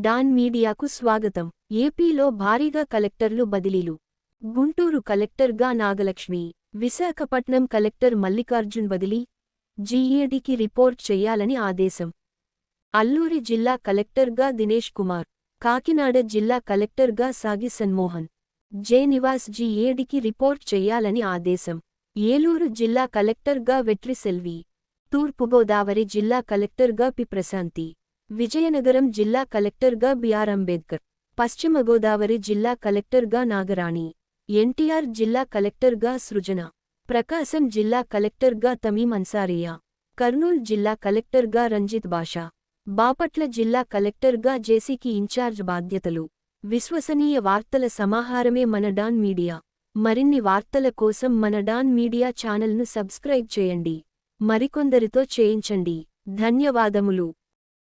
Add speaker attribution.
Speaker 1: Don మీడియాకు స్వాగతం. ఏపీలో భారీగా కలెక్టర్లు బదిలీలు. గుంటూరు కలెక్టర్గా నాగలక్ష్మి, విశాఖపట్నం కలెక్టర్ మల్లికార్జున్ బదిలీ, జీఏడీకి రిపోర్ట్ చెయ్యాలని ఆదేశం. అల్లూరి జిల్లా కలెక్టర్గా దినేష్ కుమార్, కాకినాడ జిల్లా కలెక్టర్గా సాగి సన్మోహన్, జె నివాస్ జీఏడీకి రిపోర్ట్ చెయ్యాలని ఆదేశం. ఏలూరు జిల్లా కలెక్టర్గా వెట్రి సెల్వి, తూర్పుగోదావరి జిల్లా కలెక్టర్గా పి ప్రశాంతి, విజయనగరం జిల్లా కలెక్టర్గా బిఆర్ అంబేద్కర్, పశ్చిమ గోదావరి జిల్లా కలెక్టర్గా నాగరాణి, ఎన్టీఆర్ జిల్లా కలెక్టర్గా సృజన, ప్రకాశం జిల్లా కలెక్టర్గా తమీం అన్సారియా, కర్నూల్ జిల్లా కలెక్టర్గా రంజిత్ బాషా, బాపట్ల జిల్లా కలెక్టర్గా జేసీకి ఇన్ఛార్జ్ బాధ్యతలు. విశ్వసనీయ వార్తల సమాహారమే మన డాన్ మీడియా. మరిన్ని వార్తల కోసం మన డాన్ మీడియా ఛానల్ను సబ్స్క్రైబ్ చేయండి. మరికొందరితో చేయించండి. ధన్యవాదములు.